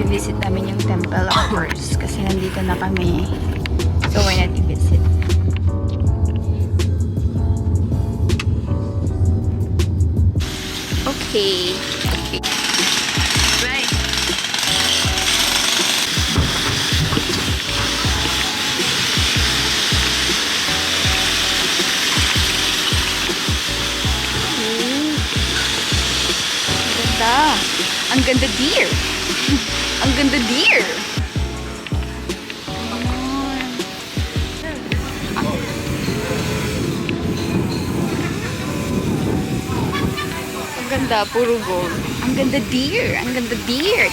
i-visit namin yung temple, of course. Kasi nandito na kami. So, why not i-visit? Okay. Right. Ang ganda, dear. Ang ganda, dear. Ang ganda, puro gold. Ang ganda, dear. Ang ganda, dear.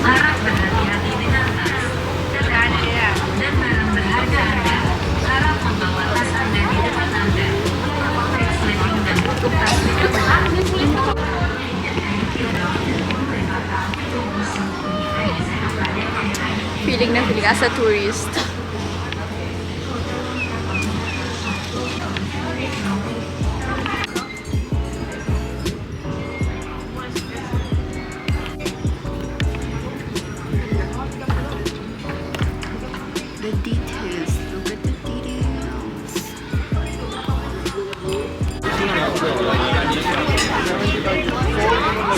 Harap berhati-hati dengan tas, dan barang berharga Anda. Harap membawa tas Anda di depan Anda. Resleting dan tutup tas dengan berat. Feeling na feeling as a tourist. The details. Look at the details.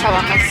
Sa wakas.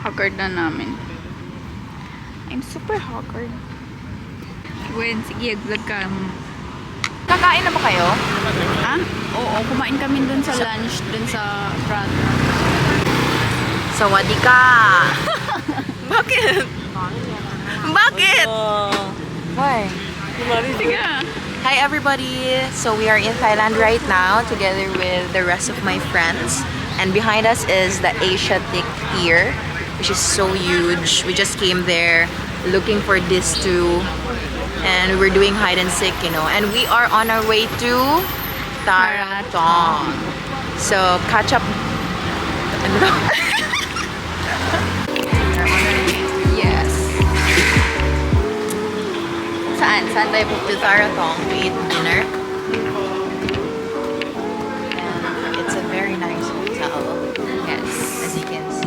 Haggard na namin. I'm super haggard. Gwen, sige, vlog ka. Kakain na ba kayo? Ha? Oo, kumain kami dun sa lunch, dun sa Prado. Sawadee ka! Bakit? Bakit? Why? Sige. Hi everybody! So we are in Thailand right now together with the rest of my friends. And behind us is the Asiatic Pier, which is so huge. We just came there looking for this too. And we're doing hide and seek, you know. And we are on our way to Taratong. So catch up. Yes. Saan? Saan tayo To pupunta? Taratong to eat dinner. And it's a very nice hotel, Yes. as you can see.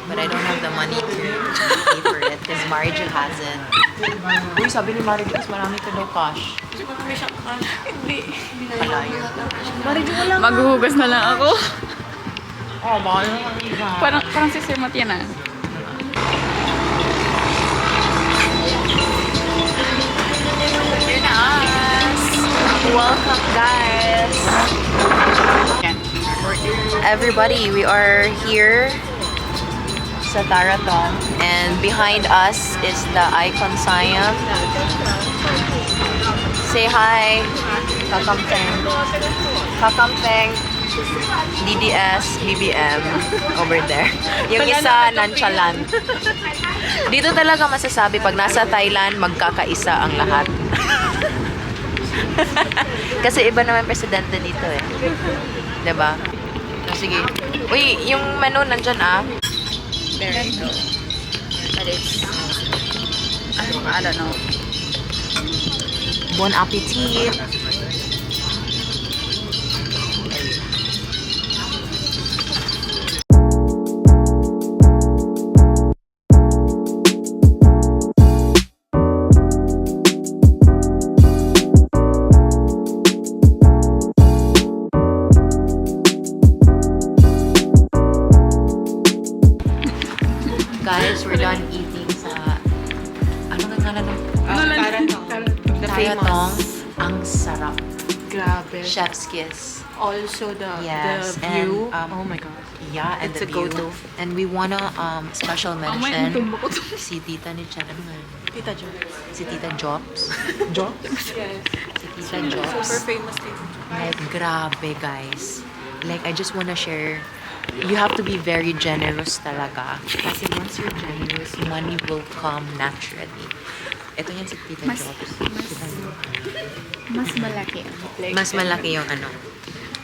But I don't have the money to pay for it because Mariju has it. Uy, sabi ni Mariju, mas marami ka daw cash. Hindi. Palayo. Mariju, wala ka. Maghuhugas na lang ako. Oh, baka naman iba. Parang si Sir Mat yan ah. Here na us. Welcome, guys. Everybody, we are here sa Taratong, and behind us is the Icon Siam. Say hi, Kakampeng. Kakampeng, DDS, BBM, over there. Yung isa, nonchalant. Dito talaga masasabi, pag nasa Thailand, magkakaisa ang lahat. Kasi iba naman presidente dito eh. Diba? So, sige. Uy, yung menu nandyan ah. Very low. But it's, I don't know. Bon appetit! Guys, we're done eating sa... Ano nga nga nung? The Karatong. Ang sarap. Grabe. Chef's kiss. Also the Yes, the view. and, oh my god. Yeah, and It's the a view. go-to. And we wanna special mention tumbo ko. si Tita ni Chan. Ano nga yun? Tita Jo. Si Tita Jobs. Yes. Si Tita Jobs. Super famous Tita Jo. Like, grabe guys. Like, I just wanna share, you have to be very generous talaga. Kasi once you're generous, money will come naturally. Ito yan si Tita Mas- Jobs. Mas malaki ang plate. Mas malaki yung ano.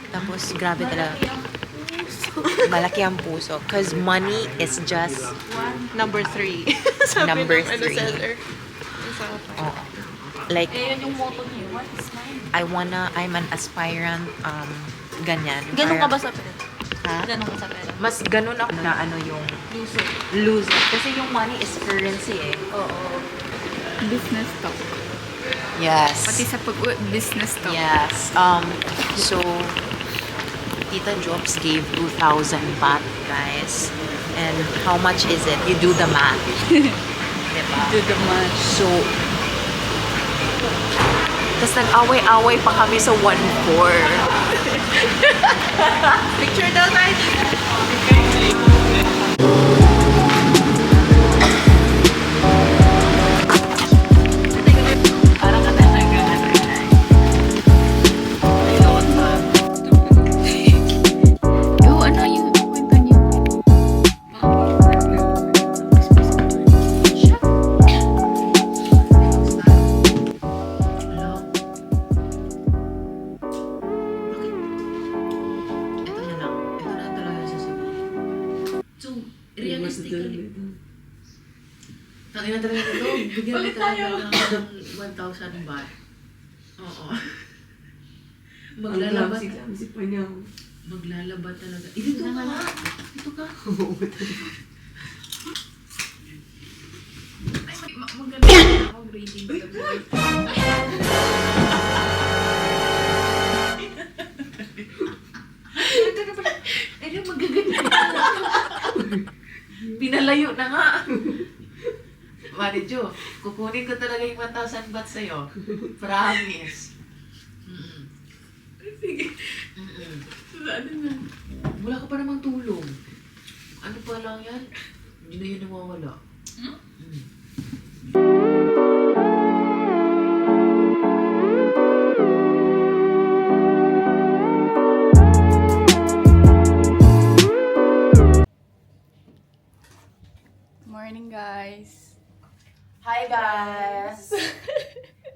Tapos, grabe talaga. Malaki ang puso. Because money is just Number 3. Number 3. oh, like, Ayun yung motto niya. What is mine? I'm an aspirant, ganyan. Ganun ka ba Parang- sa pera? Ha? Ganun ka sa pera? Mas ganun ako na ano yung Loser. loser. Kasi yung money is currency eh. Oo. Business talk. Yes. Pati sa business talk. Yes. So, Tita Jobs gave 2,000 baht, guys. And how much is it? You do the math. Diba? Do the match. So, tapos nag-away-away pa kami sa 1-4. Picture daw tayo. Parang ka talaga. Oh, ano yung kwento niyo? Hello? Bakit? Ito na lang. Ito na talaga sasabihin. So, realistically, tangin na talaga ito. Bigyan mo talaga ng 1,000 baht. Oo. Maglalabat. Maglalabat talaga. Dito ka. Dito ka. Ay, maganda ako grading sa buhay. Ay, magaganda na. Pinalayo na nga. Mari Jo, kukunin ko talaga yung 1,000 baht sa'yo. Promise. Sige. Wala ka pa namang tulong. Ano pa lang yan? Hindi na yun nawawala. Morning, guys. Hi guys!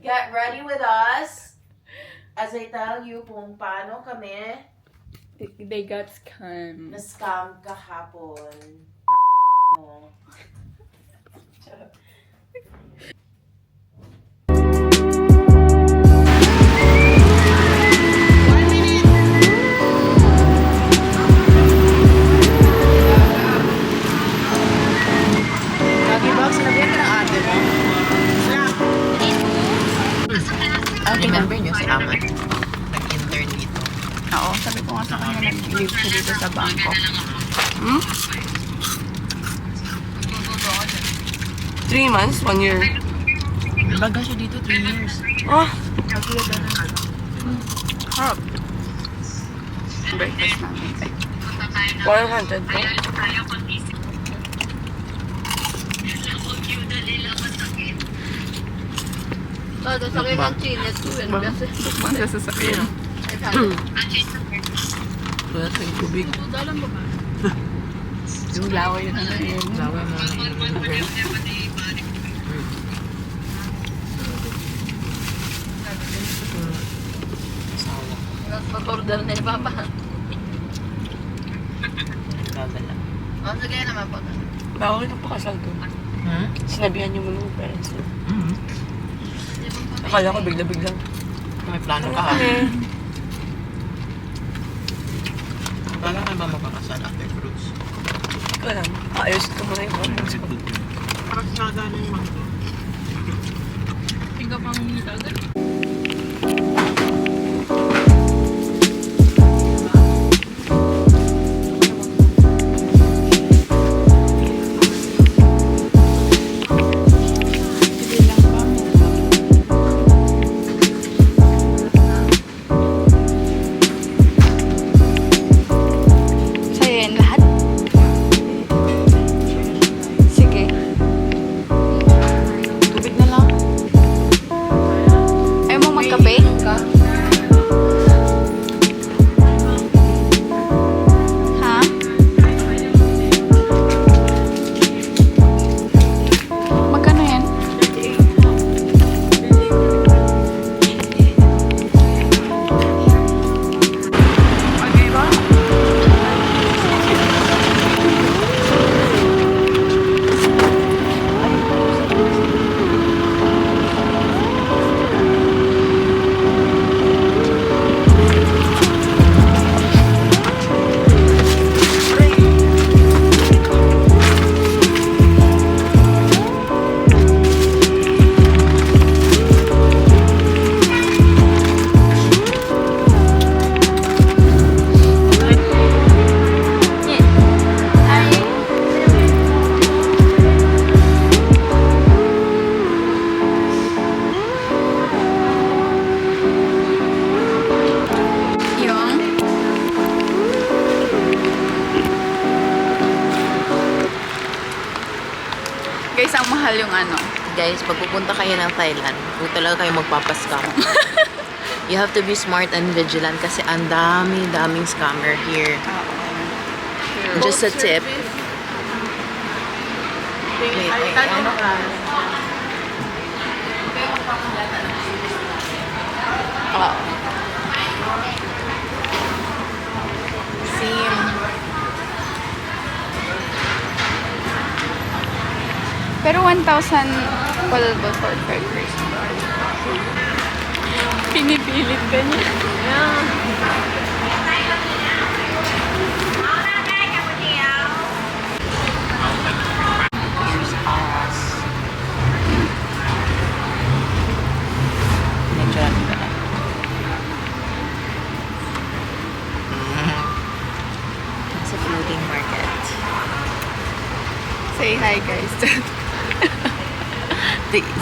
Get ready with us as I tell you kung paano kami They got scammed. na-scam kahapon. Mo. Lagi ba? Sinabihan ka ng ate mo? Remember niyo si Aman? Nag-intern dito. Oo, sabi ko nga sa kanya, nag-live siya dito sa Bangkok. 3 months, 1 year. Baga siya dito 3 years. Oh, Harap. Breakfast namin. 100 po. Todo sakit ng chinet ko. Bukman sa sasakyan. Wala tayong tubig. Yung laway yun na yun. Bawa mo. Mag-order na ni Papa. Gagala. Oh, sige naman po. Bawal na pakasal doon. Sinabihan niyo muna yung parents niyo. Akala ko bigla-biglang. May plano ka. Kala ka ba magkakasal after cruise? Ikaw lang. Ayos ko muna yung parents ko. Parang sada na yung mga. Tingka pang nitagal. Guys, ang mahal yung ano. Guys, pag pupunta kayo ng Thailand, kung talaga kayo magpapascam, you have to be smart and vigilant kasi ang daming scammer here. Just a tip. Wait, ano ka? Same. Pero 1,000 palbo for third person. Pinipilit ka niya. Here's us. Medyo ano ba na? Sa floating market. Say hi guys.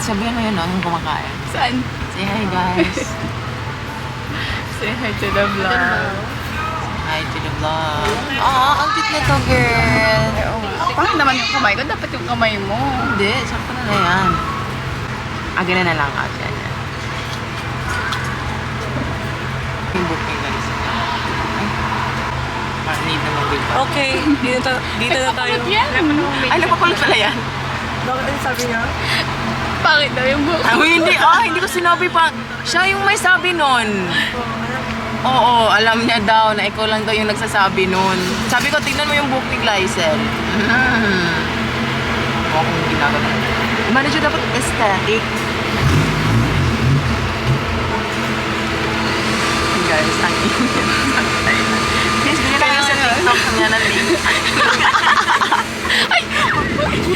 Sabihan mo yun, no? Yung kumakain. Saan? Say hi, guys. Say hi to the vlog. Hi to the vlog. Oh, ang cute nito, girl. Pangit naman yung kamay ko. Dapat yung kamay mo. Hindi, sakto na yan. Ganun na lang ako. Yan. Yung book niya, guys. Ay, parang need na mag-build pa. Okay, dito na tayo. Ay, napakulit pala yan. Bakit ang sabi niya? Pangit daw yung buhok. Hindi ko sinabi pa. Siya yung may sabi nun. Oo, alam niya daw na ikaw lang daw yung nagsasabi nun. Sabi ko, tignan mo yung book ni Glycel. Oo, kung ginagawa. Medyo dapat aesthetic. Guys, ang init. Please, bigyan lang yung sa TikTok niya ng link. Ay!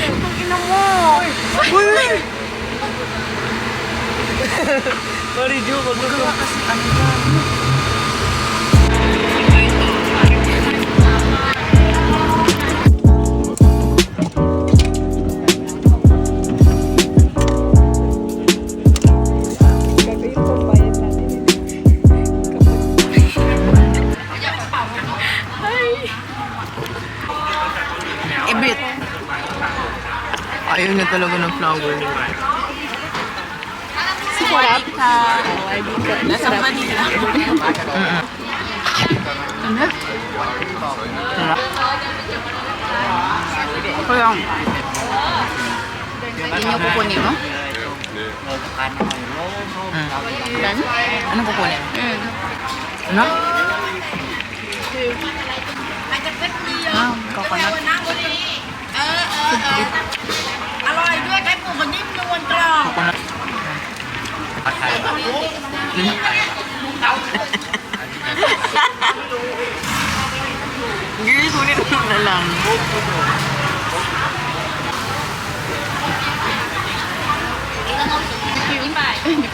Ang ina mo! Uy! Sorry, Ju. Magawa kasi ano yan. Ibit. Ayaw niya talaga ng flower. Sarap. Nasa Manila. Ano? Sarap. Kaya, yun yung kukunin mo? Yan? Yan? Anong kukunin? Ano? Coconut. Coconut. Girl, kunin mo na lang.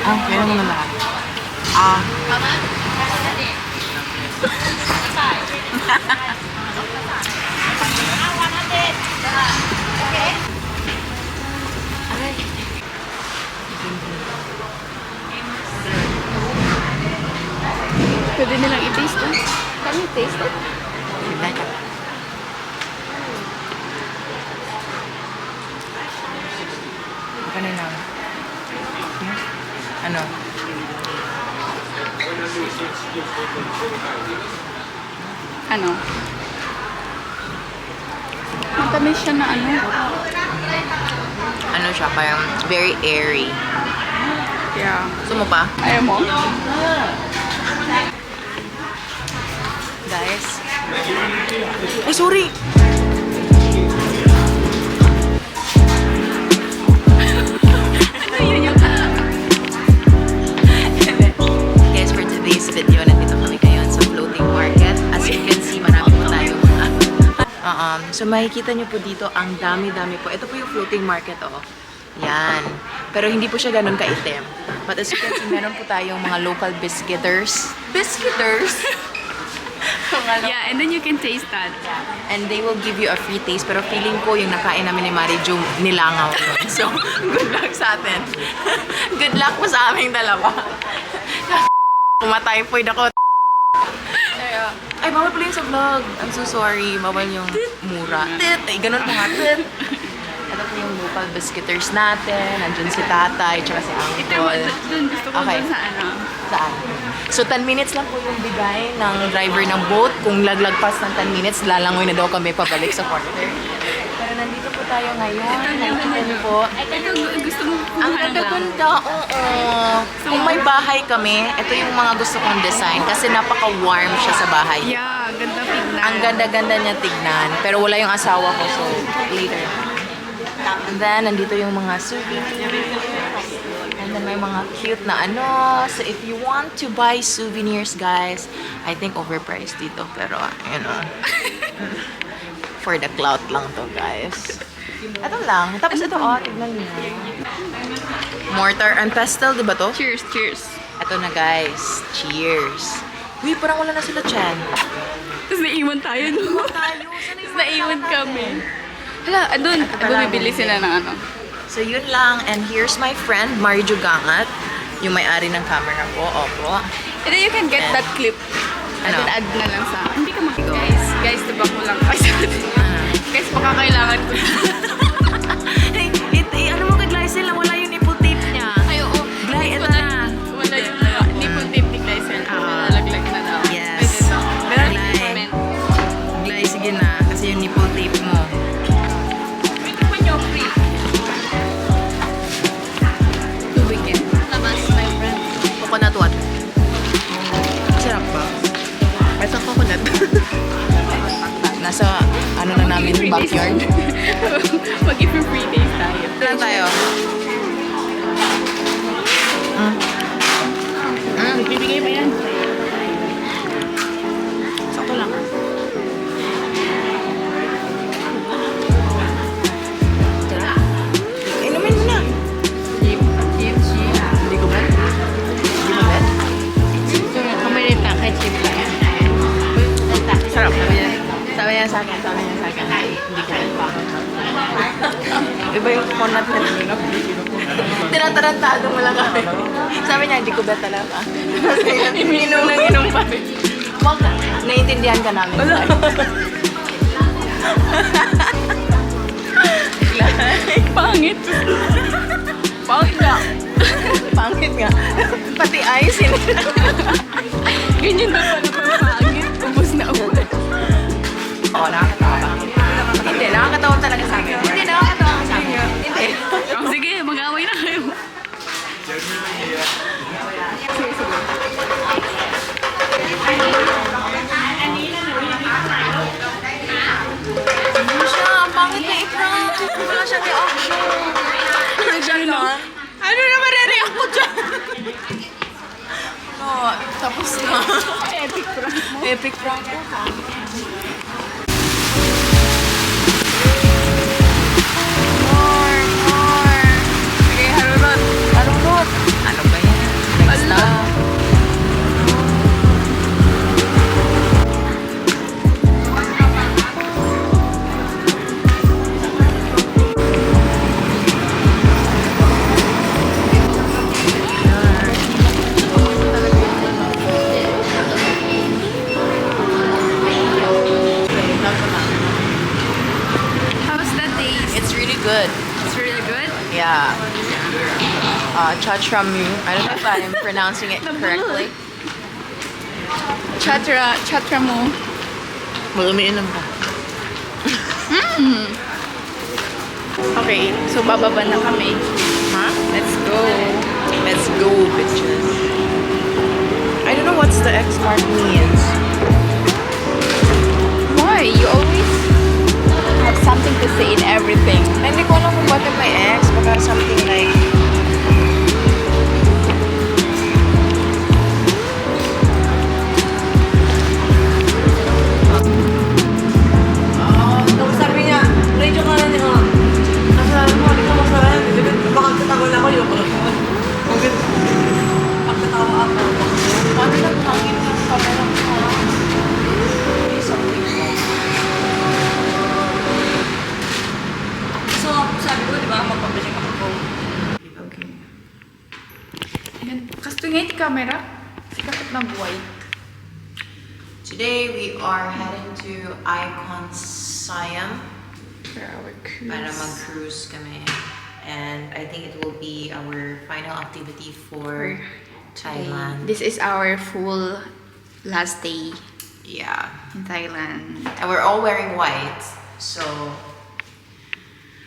Kaya mo na lahat. Pwede nilang i-taste to. Can you taste it? Kanina. Ano? Ano? Matamis siya na ano. Ano siya? Parang very airy. Yeah. Gusto mo pa? Ayaw mo? Guys. Ay, sorry! Guys, for today's video, nandito kami ngayon sa floating market. As you can see, marami po tayo mga so makikita nyo po dito, ang dami-dami po. Ito po yung floating market, oh. Yan. Pero hindi po siya ganun kaitim. But as you can see, meron po tayong mga local biscuiters. Biscuiters? Yeah, and then you can taste that. And they will give you a free taste. Pero feeling ko yung nakain namin ni Mari Jo, nilangaw yun. So, good luck sa atin. Good luck po sa aming dalawa. Kumataypoid ako. Ay, bawal pala yung sa vlog. I'm so sorry. Bawal yung mura. Ay, ganun po nga. Ito po yung local biscuiters natin. Nandun si tatay, tsaka si uncle. Dun, gusto ko Okay. dun sa ano. Saan? So, 10 minutes lang po yung bigay ng driver ng boat. Kung lagpas ng 10 minutes, lalangoy na daw kami pabalik sa quarter. Pero nandito po tayo ngayon. Nakikita niyo po. Ito, gusto mo Ang ganda-ganda, oo. Kung may bahay kami, ito yung mga gusto kong design kasi napaka-warm siya sa bahay. Yeah, ganda tignan. Ang ganda-ganda niya tignan. Pero wala yung asawa ko, so later. And then, nandito yung mga souvenirs. And then, may mga cute na ano. So, if you want to buy souvenirs, guys, I think overpriced dito. Pero, you know, for the clout lang to, guys. Ito lang. Tapos ito, oh, tignan niyo. Mortar and pestle, di ba to? Cheers, cheers. Ito na, guys. Cheers. Uy, parang wala na sila dyan. Tapos naiwan tayo, no? Tapos naiwan kami. Hala, andun. Bumibili sila ng ano. So, yun lang. And here's my friend, Mari Jo Gangat. Yung may-ari ng camera ko. Opo. And then you can get that clip. And Ano? then add na lang sa... Hindi ka Guys, diba ko lang kasi. Guys, baka kailangan ko. Ano mo kay Glycel na wala yung nipple tape niya? Ay, oo. Gly, ito na. Wala yung nipple tape ni Glycel. Nalaglag na daw. Yes. Pwede daw. Pero Gly. Gly, sige na. Kasi yung nipple tape mo. wait pa nyo, free. Tubig yan. Labas, my friend. Coconut what? Sarap ba? Basta coconut. Nasa, ano na namin, backyard. Mag-give free days tayo. Saan tayo? Bibigay mo yan. Sakto lang. Tara. Inumin mo na. Chip. Hindi ko ba? Hindi mo ba? Kumalit na kay chip lang yan. Sarap. Sabi niya sa akin. Ay, hindi ko ba? Iba yung coconut na tinatarantado mo lang kami. Sabi niya, hindi ko ba talaga? Inom ng inom pa rin. Wag, naiintindihan ka namin. Pangit. Pangit nga. Pangit nga. Pati ayos yun. Ganyan na pala pangit. Ubus na ubus. Oo, nakakatawa. Hindi, nakakatawa talaga sa amin. Hindi, nakakatawa sa amin. Hindi. Oh, sige, mag-away na kayo. Sige, sige. Tapos na. Epic prank mo. Epic prank ko. More. Okay, harurot. Harurot. Ano ba yan? Next Ala. na. How's the taste? It's really good. It's really good. Yeah. Chatramu. I don't know if I'm pronouncing it correctly. Chatra mo. Malumiinom ka. Okay, so bababa na kami. Huh? Let's go. Let's go, bitches. I don't know what's the X mark means. Why? You always have something to say in everything. Hindi ko alam kung bakit may X. Baka something like... Tapos sabi niya, radio ka na niya. Nasa mo, hindi ko masaran. Baka katawa na ako yung bakit pagkatawa ako. Paano lang hangin yung camera ko? Something wrong. So, sabi ko, di ba, magpapasya ka po. Okay. Kasto nga yung camera. Sikapit na white. Today we are heading to Icon Siam For our cruise. para mag-cruise kami. And I think it will be our final activity for Thailand. This is our full last day Yeah. in Thailand. And we're all wearing white. So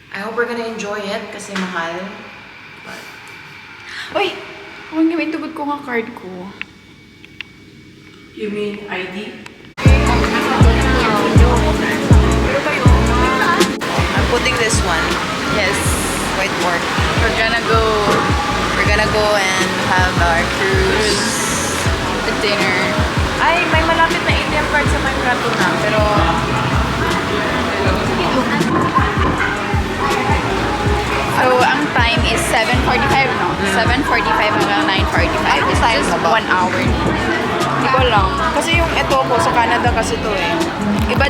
I hope we're gonna enjoy it kasi mahal. But Uy! Huwag nga may tugod ko nga card ko. You mean ID? I'm putting this one. Yes. Whiteboard. We're gonna go We're gonna go and have our cruise. to dinner. Ay, may malapit na ATM card sa my Prato na. Pero So, ang time is 7:45, no? 7:45 hanggang 9:45. It's time just na ba? 1 hour. Hindi ko alam. kasi yung ito ko sa Canada kasi to eh. Iba.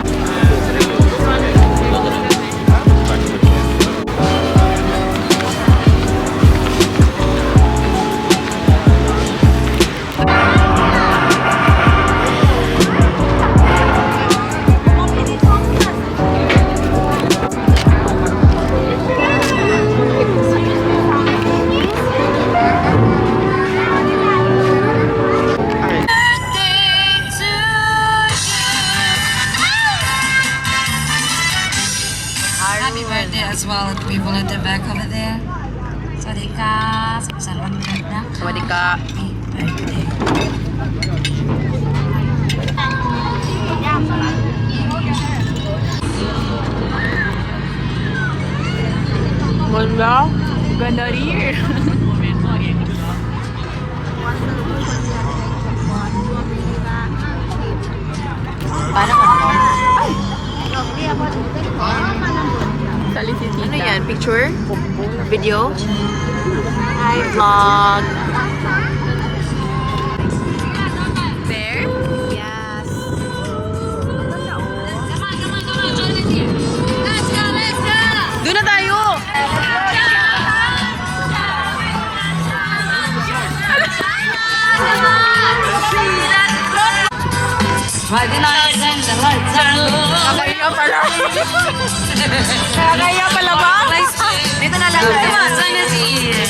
Happy birthday as well to people at the back over there. Swadika, salamat na. Sawadika. Happy birthday. Wala. Ganda rin. Paano ka naman? Salisit Ano yan? Picture? Video? Hi, vlog. There? Yes. Doon na tayo! Friday night and the lights are low. Kaya pala. Kaya pala ba? Dito na lang The tayo. sun is here.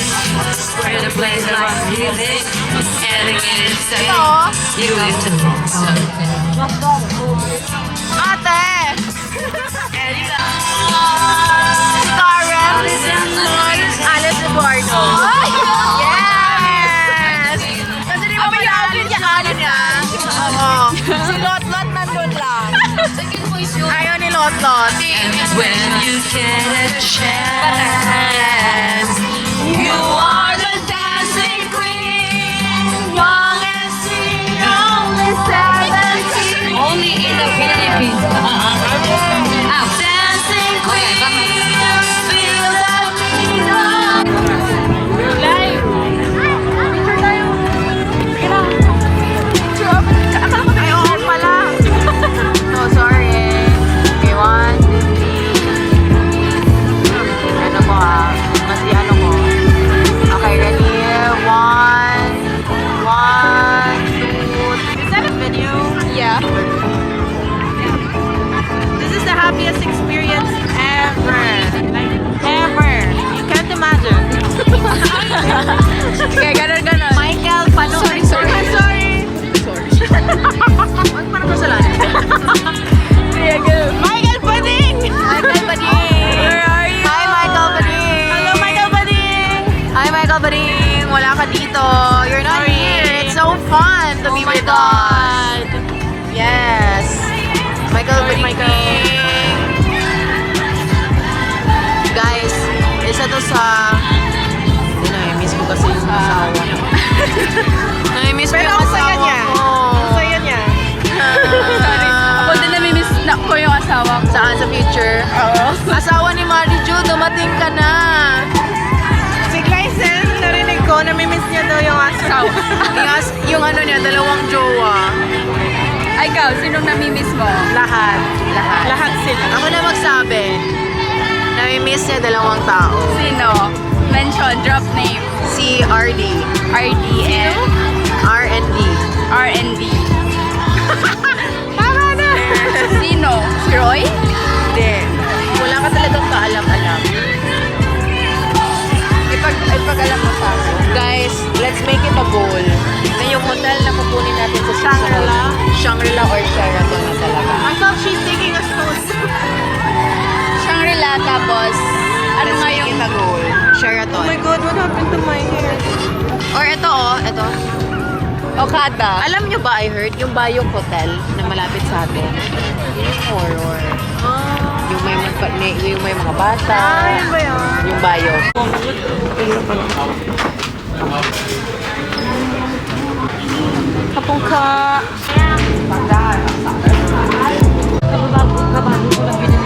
We're the place of our music. Getting it safe. You live to something. Ate! Karen! Alice Eduardo. Yes! Kasi di ba malapit yung ano niya? Oo. Si Lotlot nandun lang. Ayaw ni Lotlot. And when you get a chance, you are the dancing queen, young and sweet. be with us. Yes. Michael Brinkling. Guys, isa to sa... Nai-miss ko kasi yung asawa. Nai-miss ko yung asawa ko. Saya niya. Sorry. Ako din namimiss na ko yung asawa ko. Saan sa future? Oo. Asawa ni Mari Jo, dumating ka na. Si Glycen, narinig ko, namimiss niya daw yung asawa. Yung ano niya, dalawang jowa. Ay, ikaw, sinong namimiss mo? Lahat. Lahat sila. Ako na magsabi. Nami-miss niya dalawang tao. Sino? Mention, drop name. Si RD. RD and R&D. R&D. Tama na! Sino? Si Roy? Hindi. Wala ka talagang kaalam-alam. Ipag-alam mo sa akin. Guys, let's make it a goal na yung hotel na kukunin natin sa Shangri-La? Shangri-La or Sheraton na talaga. I thought she's taking us to... Shangri-La, tapos, ano Let's nga make yung... it a goal. Sheraton. Oh my God, what happened to my hair? Or ito ito. Okada. Alam nyo ba, I heard, yung Bayong Hotel na malapit sa atin, yung horror. Yung may mga bata. Yun ba yun? Yung Bayong. Kapungka. Kabado ko lang binili.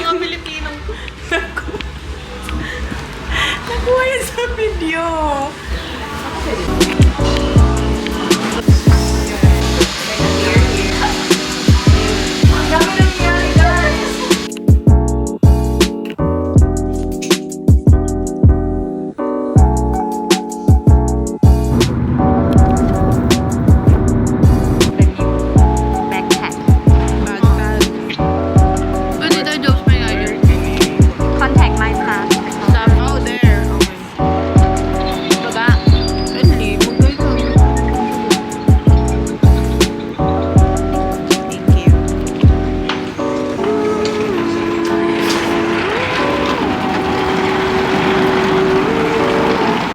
Mga Pilipinong nakuha yan sa video.